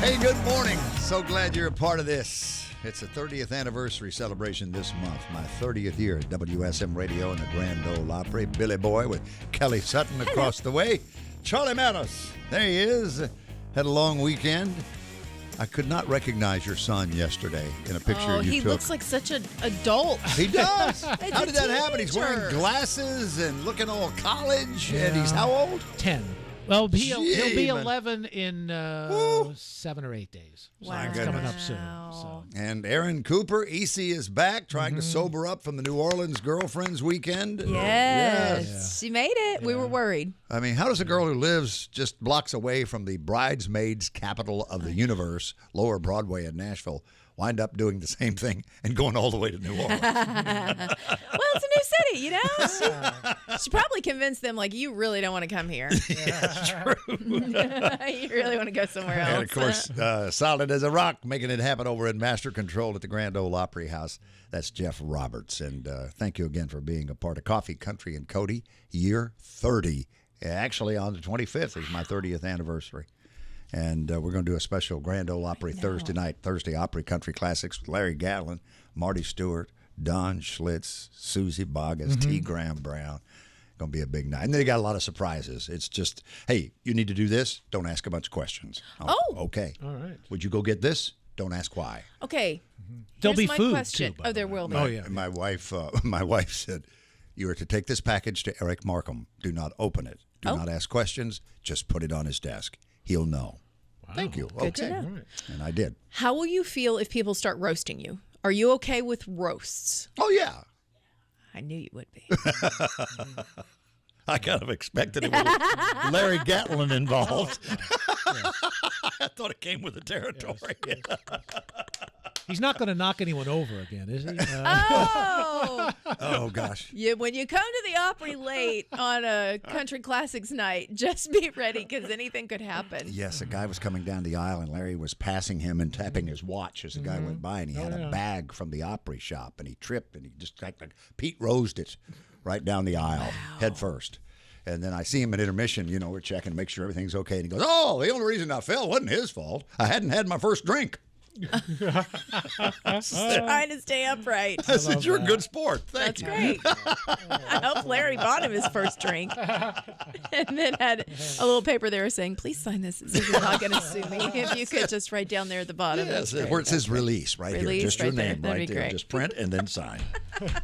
Hey, good morning. So glad you're a part of this. It's a 30th anniversary celebration this month. My 30th year at WSM Radio and the Grand Ole Opry. Billy Boy with Kelly Sutton across the way. Charlie Mattos, there he is. Had a long weekend. I could not recognize your son yesterday in a picture you he took. looks like such an adult. He does. How did that happen? He's teenager. wearing glasses and looking all college. Yeah. And he's how old? 10. Well, he'll be man. 11 in 7 or 8 days. So Wow. it's coming up soon. So. And Aaron Cooper, EC is back, trying to sober up from the New Orleans girlfriend's weekend. Yes. She made it. We were worried. I mean, how does a girl who lives just blocks away from the bridesmaids capital of the universe, Lower Broadway in Nashville, wind up doing the same thing and going all the way to New Orleans? Well, it's a new city, you know? She probably convinced them, like, you really don't want to come here. That's true. You really want to go somewhere else. And, of course, solid as a rock, making it happen over in Master Control at the Grand Ole Opry House. That's Jeff Roberts. And thank you again for being a part of Coffee, Country, and Cody, year 30. Actually, on the 25th is my 30th anniversary. And we're going to do a special Grand Ole Opry Thursday night, Thursday Opry Country Classics with Larry Gatlin, Marty Stewart, Don Schlitz, Susie Boggess, T. Graham Brown. Going to be a big night. And they got a lot of surprises. It's just, hey, you need to do this. Don't ask a bunch of questions. Oh. Okay. All right. Would you go get this? Don't ask why. Okay. There'll Here's be my food, question. too, by There the way. will be. Oh, yeah. And my wife said, you are to take this package to Eric Markham. Do not open it. Do not ask questions. Just put it on his desk. He'll know. Wow. Thank you. Good to know. Right. And I did. How will you feel if people start roasting you? Are you okay with roasts? Oh, yeah. I knew you would be. I kind of expected it with Larry Gatlin involved. I thought it came with the territory. He's not going to knock anyone over again, is he? Oh! Oh, gosh. When you come to the Opry late on a country classics night, just be ready because anything could happen. Yes, a guy was coming down the aisle, and Larry was passing him and tapping his watch as the guy went by, and he had a bag from the Opry shop, and he tripped, and he just like Pete Rosed it right down the aisle, head first. And then I see him at intermission, you know, we're checking to make sure everything's okay, and he goes, oh, the only reason I fell wasn't his fault. I hadn't had my first drink. Trying to stay upright. I said, you're a good sport. Thank That's you. great. I hope Larry bought him his first drink. And then had a little paper there saying, please sign this. It says you're not going to sue me. If you could just write down there at the bottom. Yes, That's where it says release right Release here. Just right your there. name That'd right be there. great. Just print and then sign.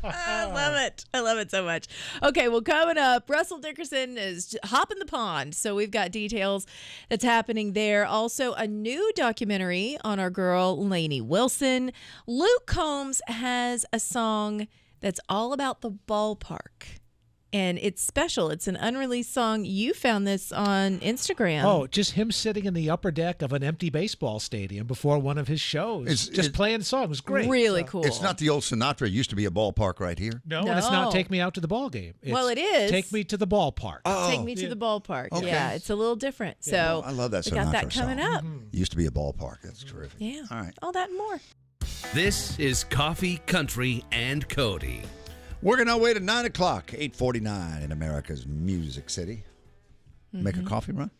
I love it. I love it so much. Okay, well, coming up, Russell Dickerson is hopping the pond. So we've got details that's happening there. Also, a new documentary on our girl, Lainey Wilson. Luke Combs has a song that's all about the ballpark. And it's special. It's an unreleased song. You found this on Instagram. Oh, just him sitting in the upper deck of an empty baseball stadium before one of his shows. Just playing songs. Great. Really So- cool. It's not the old Sinatra. It used to be a ballpark right here. No, and it's No. not Take Me Out to the Ball Game. It's Well, it is. Take Me to the Ballpark. Take me to the ballpark. Okay. Yeah, it's a little different. So I love that we got that Sinatra coming song. up. Used to be a ballpark. That's terrific. Yeah. All right. All that and more. This is Coffee, Country, and Cody. Working our way to 9 o'clock, 8:49 in America's Music City. Make a coffee run?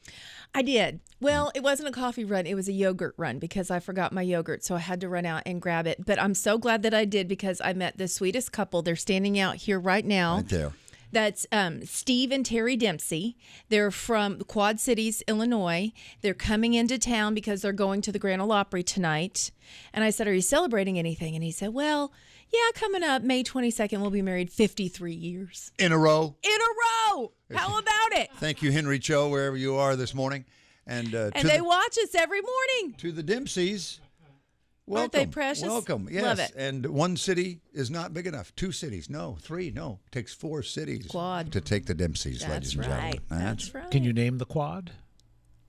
I did. Well, it wasn't a coffee run. It was a yogurt run because I forgot my yogurt. So I had to run out and grab it. But I'm so glad that I did because I met the sweetest couple. They're standing out here right now. Right there. That's Steve and Terry Dempsey. They're from the Quad Cities, Illinois. They're coming into town because they're going to the Grand Ole Opry tonight. And I said, are you celebrating anything? And he said, well, yeah, coming up May 22nd, we'll be married 53 years. In a row. In a row! How about it? Thank you, Henry Cho, wherever you are this morning. And they watch us every morning. to the Dempseys. Welcome. Aren't they precious? Welcome. Yes. Love it. And one city is not big enough. 2 cities. No. 3. No. It takes 4 cities Quad. to take the Dempseys, ladies That's and right. gentlemen. That's right. Can you name the quad?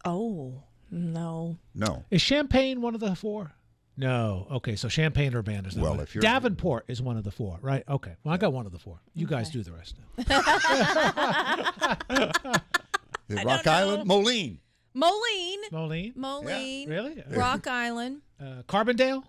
Oh, no. No. Is Champaign one of the 4? No. Okay, so Champaign Urbana is not Well, one. if you're- Davenport is one of the 4, right? Okay. Well, I got one of the 4. You guys do the rest now. Rock Island? Moline. Moline. Moline? Moline. Really? Rock Island. Carbondale?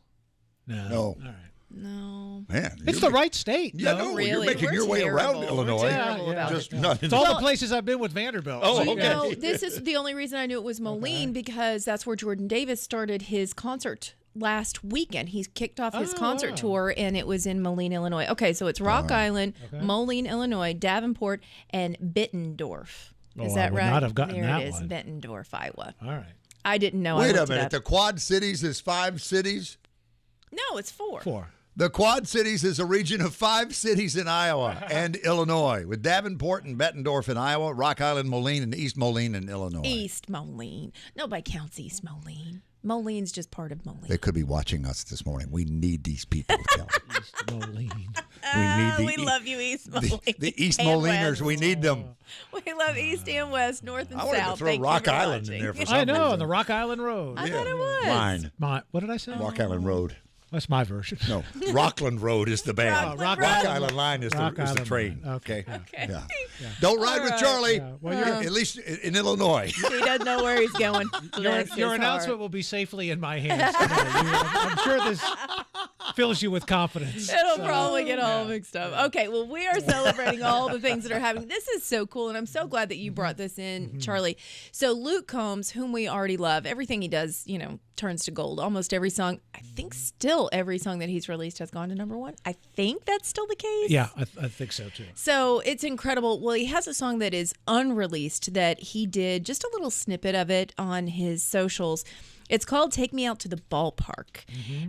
No. No. All right. No. Man, It's the right state. Yeah, no? no, Really? you're making We're your way around terrible. We're Illinois. terrible about Just it. not in It's all the places I've been with Vanderbilt. Oh, So, okay. yeah. No, this is the only reason I knew it was Moline because that's where Jordan Davis started his concert last weekend. He kicked off his concert tour, and it was in Moline, Illinois. Okay, so it's Rock Island, Moline, Illinois, Davenport, and Bittendorf. Is Oh, that I would right? not have gotten there that it is, one. Bittendorf, Iowa. All right. I didn't know. Wait I a looked it minute. up. The Quad Cities is 5 cities? No, it's 4. 4. The Quad Cities is a region of 5 cities in Iowa and Illinois, with Davenport and Bettendorf in Iowa, Rock Island, Moline, and East Moline in Illinois. East Moline. Nobody counts East Moline. Moline's just part of Moline. They could be watching us this morning. We need these people, Kelly. East Moline. We love you, East Moline. The East and Moliners, West. we need them. We love East and West, North and I wanted to South. throw Thank you Rock for Island watching. in there for some I know, reason. on the Rock Island Road. I thought it was. Mine. What did I say? Rock Island Road. That's my version. No, Rockland Road is the band. Rock Island. Island Line is Rock the Island train. Line. Okay. Okay. Yeah. Don't ride with Charlie. Yeah. Well, at least in Illinois. He doesn't know where he's going. Bless your his announcement heart. will be safely in my hands today. I'm sure this fills you with confidence. It'll probably get all mixed up. Okay, well, we are celebrating all the things that are happening. This is so cool, and I'm so glad that you brought this in, Charlie. So Luke Combs, whom we already love, everything he does, turns to gold. Almost every song, I think still every song that he's released has gone to #1. I think that's still the case. Yeah, I think so, too. So it's incredible. Well, he has a song that is unreleased that he did just a little snippet of it on his socials. It's called Take Me Out to the Ballpark.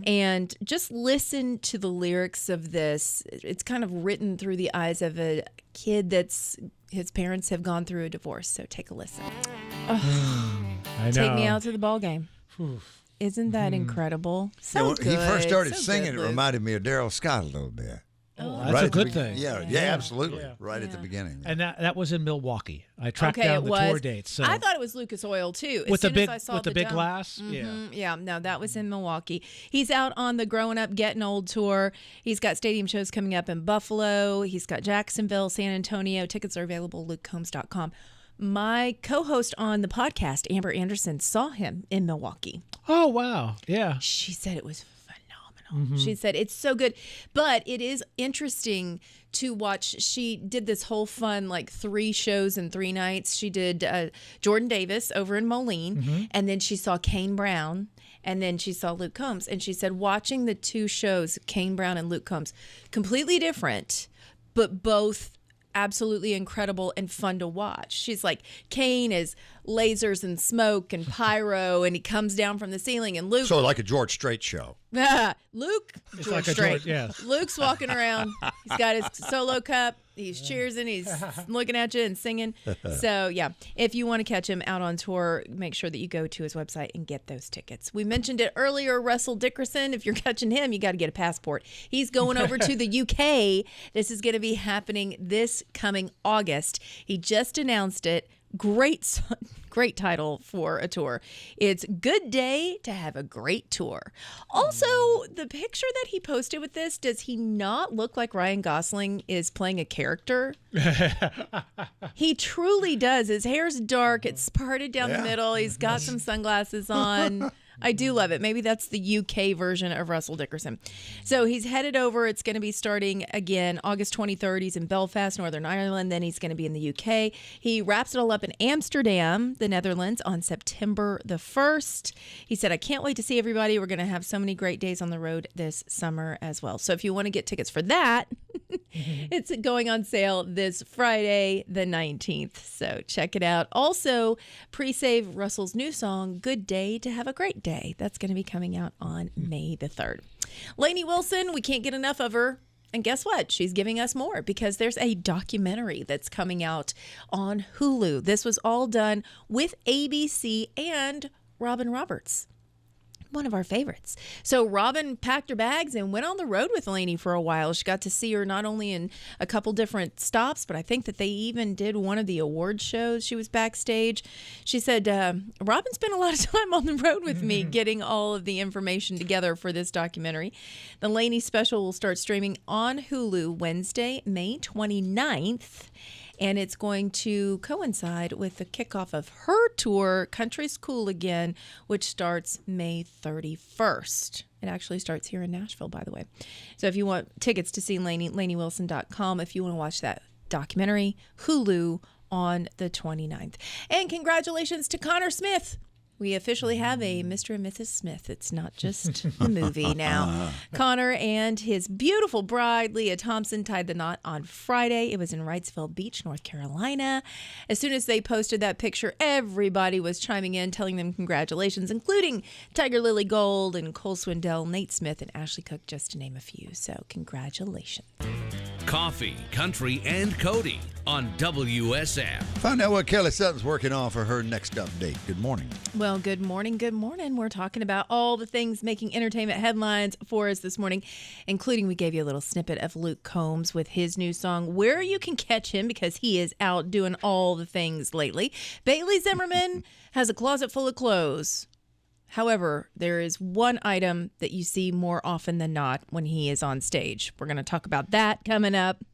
And just listen to the lyrics of this. It's kind of written through the eyes of a kid that's his parents have gone through a divorce. So take a listen. I know. Take me out to the ball game. Isn't that incredible? So When good. he first started So singing, good, it Luke. reminded me of Daryl Scott a little bit. That's Right a at the good be- thing. Yeah, absolutely. Right at the beginning. And that was in Milwaukee. I tracked Okay, down it the was. tour dates. So I thought it was Lucas Oil too. As with the soon big as I saw with the big dome. glass. Yeah. Yeah, no, that was in Milwaukee. He's out on the Growing Up, Getting Old tour. He's got stadium shows coming up in Buffalo. He's got Jacksonville, San Antonio. Tickets are available at lukecombs.com. My co-host on the podcast, Amber Anderson, saw him in Milwaukee. Oh wow. Yeah. She said it was phenomenal. She said it's so good, but it is interesting to watch. She did this whole fun 3 shows in 3 nights. She did Jordan Davis over in Moline, and then she saw Kane Brown, and then she saw Luke Combs. And she said watching the 2 shows, Kane Brown and Luke Combs, completely different, but both absolutely incredible and fun to watch. She's like, Kane is lasers and smoke and pyro, and he comes down from the ceiling, and Luke So like a George Strait show. Luke George like a Strait. George- yes. Luke's walking around. He's got his solo cup. He's cheersing. He's looking at you and singing. So, yeah, if you want to catch him out on tour, make sure that you go to his website and get those tickets. We mentioned it earlier, Russell Dickerson. If you're catching him, you got to get a passport. He's going over to the UK. This is going to be happening this coming August. He just announced it. Great title for a tour. It's Good Day to Have a Great Tour. Also, the picture that he posted with this, does he not look like Ryan Gosling is playing a character? He truly does. His hair's dark. It's parted down the middle. He's got some sunglasses on. I do love it. Maybe that's the UK version of Russell Dickerson. So he's headed over. It's going to be starting again August 23rd. He's in Belfast, Northern Ireland. Then he's going to be in the UK. He wraps it all up in Amsterdam, the Netherlands, on September the 1st. He said, I can't wait to see everybody. We're going to have so many great days on the road this summer as well. So if you want to get tickets for that, it's going on sale this Friday, the 19th. So check it out. Also, pre-save Russell's new song, Good Day to Have a Great Day. That's going to be coming out on May the 3rd. Lainey Wilson, we can't get enough of her. And guess what? She's giving us more because there's a documentary that's coming out on Hulu. This was all done with ABC and Robin Roberts, one of our favorites. So Robin packed her bags and went on the road with Lainey for a while. She got to see her not only in a couple different stops, but I think that they even did one of the award shows. She was backstage. She said, Robin spent a lot of time on the road with me getting all of the information together for this documentary. The Lainey special will start streaming on Hulu Wednesday, May 29th. And it's going to coincide with the kickoff of her tour, Country's Cool Again, which starts May 31st. It actually starts here in Nashville, by the way. So if you want tickets to see Lainey, LaineyWilson.com. If you want to watch that documentary, Hulu on the 29th. And congratulations to Connor Smith. We officially have a Mr. and Mrs. Smith. It's not just the movie now. Connor and his beautiful bride, Leah Thompson, tied the knot on Friday. It was in Wrightsville Beach, North Carolina. As soon as they posted that picture, everybody was chiming in, telling them congratulations, including Tiger Lily Gold and Cole Swindell, Nate Smith, and Ashley Cook, just to name a few. So congratulations. Coffee, Country, and Cody on WSM. Find out what Kelly Sutton's working on for her next update. Good morning. Well, good morning. Good morning. We're talking about all the things making entertainment headlines for us this morning, including we gave you a little snippet of Luke Combs with his new song, Where You Can Catch Him, because he is out doing all the things lately. Bailey Zimmerman has a closet full of clothes. However, there is one item that you see more often than not when he is on stage. We're going to talk about that coming up.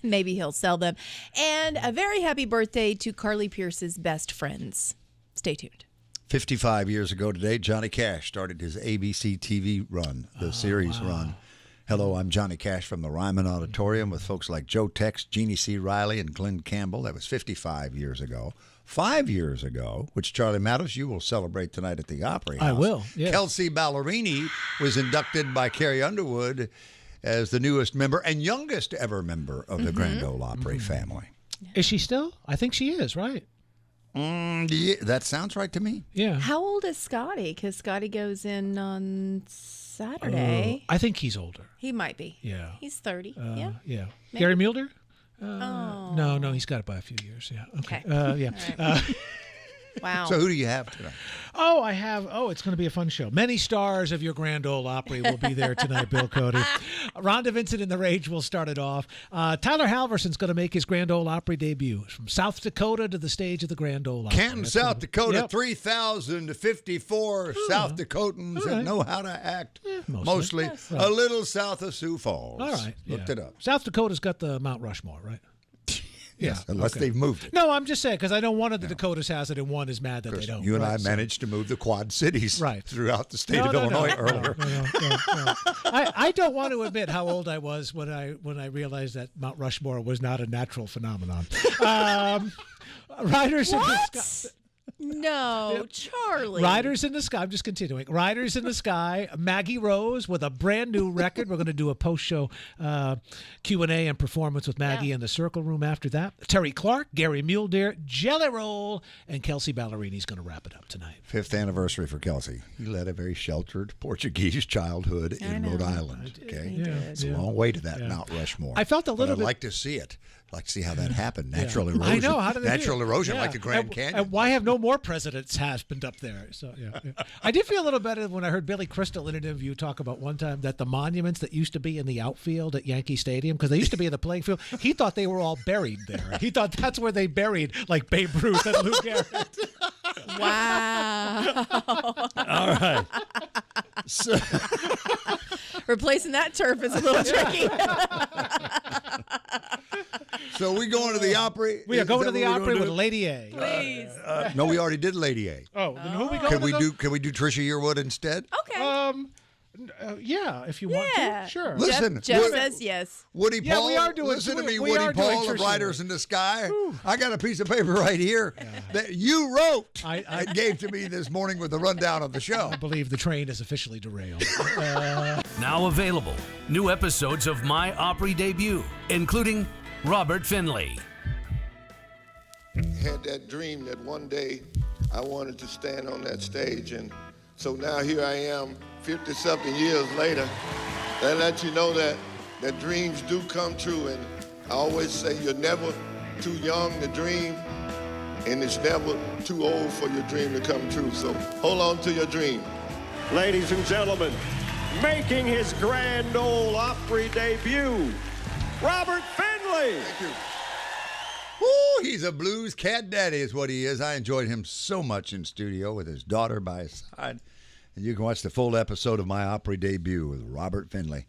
Maybe he'll sell them. And a very happy birthday to Carly Pierce's best friends. Stay tuned. 55 years ago today, Johnny Cash started his ABC TV run, the series run. Hello, I'm Johnny Cash from the Ryman Auditorium with folks like Joe Tex, Jeannie C. Riley, and Glenn Campbell. That was 55 years ago. 5 years ago, which Charlie Mattos, you will celebrate tonight at the Opry House. I will, yes. Kelsey Ballerini was inducted by Carrie Underwood as the newest member and youngest ever member of the Grand Ole Opry family. Is she still? I think she is, right? Yeah, that sounds right to me. Yeah. How old is Scotty? Because Scotty goes in on Saturday. I think he's older. He might be. Yeah. He's 30. Yeah. Maybe. Gary Mulder? Oh. No, he's got it by a few years. Yeah. Okay. Okay. Yeah. Wow. So who do you have tonight? It's going to be a fun show. Many stars of your Grand Ole Opry will be there tonight, Bill Cody. Rhonda Vincent and the Rage will start it off. Tyler Halverson's going to make his Grand Ole Opry debut. From South Dakota to the stage of the Grand Ole Opry. Canton, South Dakota, Yep. 3,054 South Dakotans that know how to act. Mostly. Yes. A little south of Sioux Falls. All right. Looked it up. South Dakota's got the Mount Rushmore, right? Yes, unless they've moved it. No, I'm just saying, because I know one of the Dakotas has it and one is mad that they don't. You and Right, I so- managed to move the Quad Cities throughout the state of No. Illinois earlier. No. I don't want to admit how old I was when I realized that Mount Rushmore was not a natural phenomenon. Riders in the Sky. No, Charlie. Riders in the Sky. I'm just continuing. Riders in the Sky. Maggie Rose with a brand new record. We're going to do a post-show Q&A and performance with Maggie in the Circle Room after that. Terry Clark, Gary Mulder, Jelly Roll, and Kelsey Ballerini's going to wrap it up tonight. 5th anniversary for Kelsey. He led a very sheltered Portuguese childhood in Rhode Island. Okay, it's a long way to that Mount Rushmore. I felt a little I'd bit. like to see it. I'd like to see how that happened. Natural erosion. I know. How did they Natural do it? erosion, Yeah. like the Grand Canyon. And why have no more presidents happened up there? So yeah. I did feel a little better when I heard Billy Crystal in an interview talk about one time that the monuments that used to be in the outfield at Yankee Stadium, because they used to be in the playing field, he thought they were all buried there. He thought that's where they buried like Babe Ruth and Lou Gehrig. Wow. All right. So, Replacing that turf is a little tricky. so we going to the Opry? We are going to the Opry Opry with Lady A. Please. No, we already did Lady A. Oh, then who are we going Can we do Trisha Yearwood instead? Okay. Yeah, if you want Yeah. to. Sure. Listen, Jeff Wood- says yes. Woody Yeah, Paul, we are doing- listen to me, we Woody are doing Paul of Trisha Riders Yearwood. in the Sky. I got a piece of paper right here that you wrote I and gave to me this morning with the rundown of the show. I believe the train is officially derailed. Now available. New episodes of My Opry Debut, including Robert Finley. Had that dream that one day I wanted to stand on that stage, and so now here I am 50-something years later. That lets you know that dreams do come true, and I always say you're never too young to dream, and it's never too old for your dream to come true, so hold on to your dream. Ladies and gentlemen, making his Grand Ole Opry debut, Robert Finley. Thank you. Woo, he's a blues cat daddy is what he is. I enjoyed him so much in studio with his daughter by his side. And you can watch the full episode of My Opry Debut with Robert Finley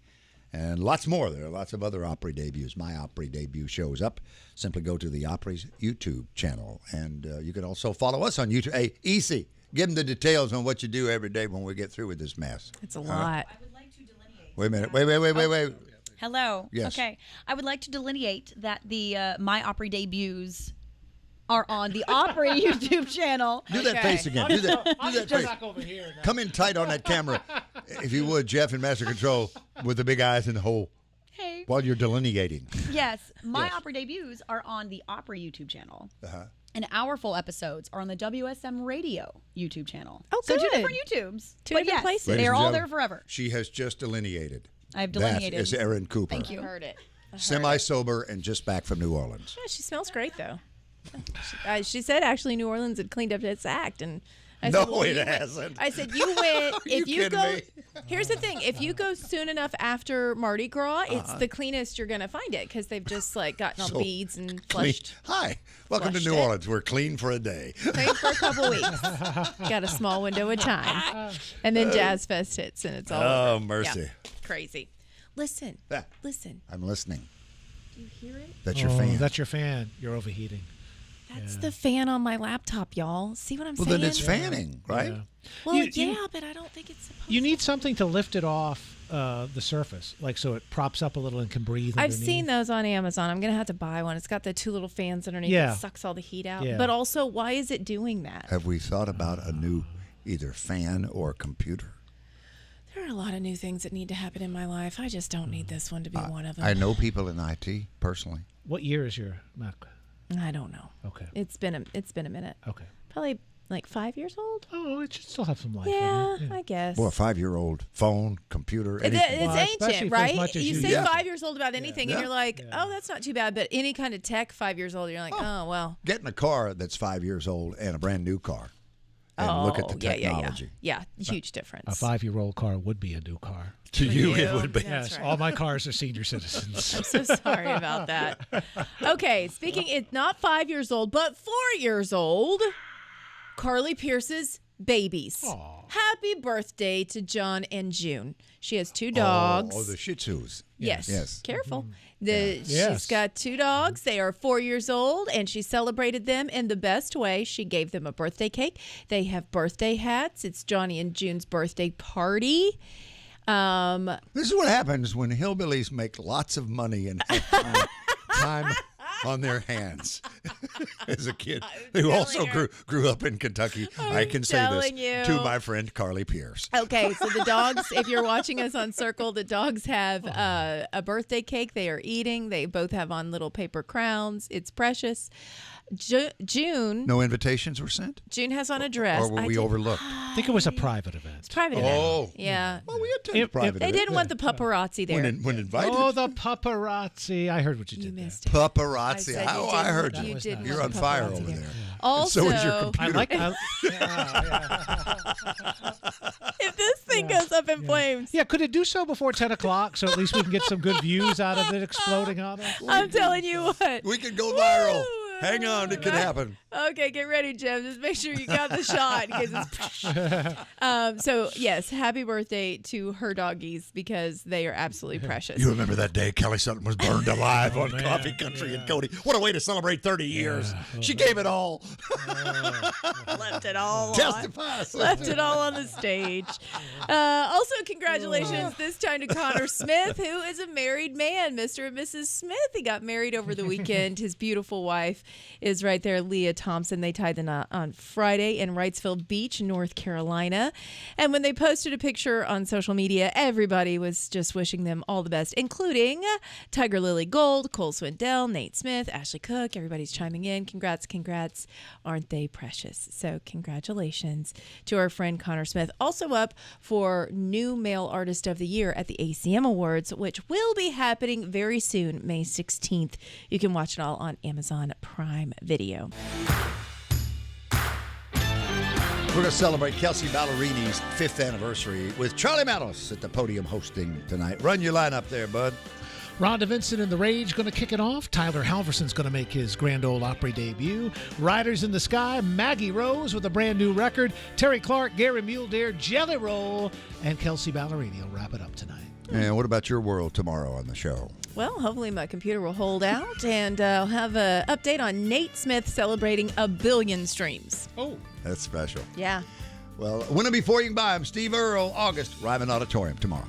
and lots more. There are lots of other Opry debuts. My Opry debut shows up. Simply go to the Opry's YouTube channel, and you can also follow us on YouTube. Hey, Easy, give them the details on what you do every day when we get through with this mess. It's a lot. I would like to delineate. Wait a minute. Wait. Hello. Yes. Okay. I would like to delineate that the My Opry debuts are on the Opry YouTube channel. Do that face again. Do that face. Back over here now. Come in tight on that camera, if you would, Jeff in Master Control, with the big eyes in the hole Hey. while you're delineating. Yes. My Opry debuts are on the Opry YouTube channel. Uh-huh. And our full episodes are on the WSM Radio YouTube channel. Oh, So two good. different YouTubes. Two but different yes, places. Ladies They're and all gentlemen, there forever. She has just delineated. I have delineated. That is Erin Cooper. Thank you. Heard it. Semi-sober and just back from New Orleans. Yeah, she smells great though. She said actually New Orleans had cleaned up its act, and I No, said, well, it you hasn't. I said you went. you If you kidding go, me? here's the thing: if you go soon enough after Mardi Gras, it's the cleanest you're gonna find it because they've just like gotten all So beads and Clean. flushed. Hi, welcome to flushed New it. Orleans. We're clean for a day. Clean for a couple weeks. Got a small window of time, and then Jazz Fest hits, and it's all Oh, over. mercy. Yeah, crazy. Listen, Ah. listen. I'm listening. Do you hear it? That's your fan. That's your fan. You're overheating. That's the fan on my laptop, y'all. See what I'm Well, saying? then it's fanning, right? Yeah. Well, You- but I don't think it's supposed You need something to lift it off the surface, like so it props up a little and can breathe. I've underneath. seen those on Amazon. I'm going to have to buy one. It's got the two little fans underneath Yeah. that sucks all the heat out. Yeah. But also, why is it doing that? Have we thought about a new either fan or computer? There are a lot of new things that need to happen in my life. I just don't need this one to be one of them. I know people in IT personally. What year is your Mac? I don't know. Okay. It's been a minute. Okay. Probably like 5 years old. Oh, it should still have some life. Yeah, in it. I guess. Boy, a 5-year-old phone, computer, It's anything. Well, especially ancient, for as right? much as You you say Yeah. 5 years old about anything, Yeah. and you're like, oh, that's not too bad. But any kind of tech, 5 years old, you're like, oh well. Getting a car that's 5 years old and a brand new car, and look at the yeah, technology. yeah, huge difference. A 5-year-old car would be a new car. To you, it you. would be. That's Yes, right. all my cars are senior citizens. I'm so sorry about that. Okay, speaking, it's not 5 years old, but 4 years old. Carly Pierce's babies. Happy birthday to John and June. She has 2 dogs. Oh, the Shih Tzus. Yes. Yes. Careful. Yes. She's got 2 dogs. They are 4 years old, and she celebrated them in the best way. She gave them a birthday cake. They have birthday hats. It's Johnny and June's birthday party. This is what happens when hillbillies make lots of money and have time on their hands. As a kid who also grew up in Kentucky, I can say this telling you. to my friend Carly Pierce. Okay, so the dogs, if you're watching us on Circle, the dogs have a birthday cake they are eating. They both have on little paper crowns. It's precious. June No invitations were sent? June has on a dress. Or were we overlooked? I think it was a private event. Private Oh. event. Yeah. Well, we attended private They event. didn't want the paparazzi there. When invited. Oh, the paparazzi. I heard what you You did there. missed it. Paparazzi. said you I didn't- heard you you. didn't You're want on the fire paparazzi over there. there. Also, So is your I computer. like if this thing goes up in flames, Yeah, could it do so before 10 o'clock so at least we can get some good views out of it exploding on it? I'm telling you what. We could go viral. Woo! Hang on, it could happen. Okay, get ready, Jim. Just make sure you got the shot because it's. So yes, happy birthday to her doggies because they are absolutely precious. You remember that day Kelly Sutton was burned alive on man. Coffee Country and Cody? What a way to celebrate 30 years. She gave it all. Left it all on. Testify. Left it all on the stage. Also, congratulations this time to Connor Smith, who is a married man, Mr. and Mrs. Smith. He got married over the weekend. His beautiful wife is right there, Leah Thompson. They tied the knot on Friday in Wrightsville Beach, North Carolina. And when they posted a picture on social media, everybody was just wishing them all the best, including Tiger Lily Gold, Cole Swindell, Nate Smith, Ashley Cook. Everybody's chiming in. Congrats, congrats. Aren't they precious? So congratulations to our friend Connor Smith. Also up for New Male Artist of the Year at the ACM Awards, which will be happening very soon, May 16th. You can watch it all on Amazon Prime Video. We're going to celebrate Kelsey Ballerini's 5th anniversary with Charlie Mattos at the podium hosting tonight. Run your lineup there, bud. Rhonda Vincent and the Rage going to kick it off. Tyler Halverson's going to make his Grand Ole Opry debut. Riders in the Sky, Maggie Rose with a brand new record. Terry Clark, Gary Mule Deer, Jelly Roll, and Kelsey Ballerini will wrap it up tonight. And what about your world tomorrow on the show? Well, hopefully my computer will hold out, and I'll have an update on Nate Smith celebrating 1 billion streams. Oh. That's special. Yeah. Well, Winner Before You Can Buy 'Em, Steve Earle, August, Ryman Auditorium tomorrow.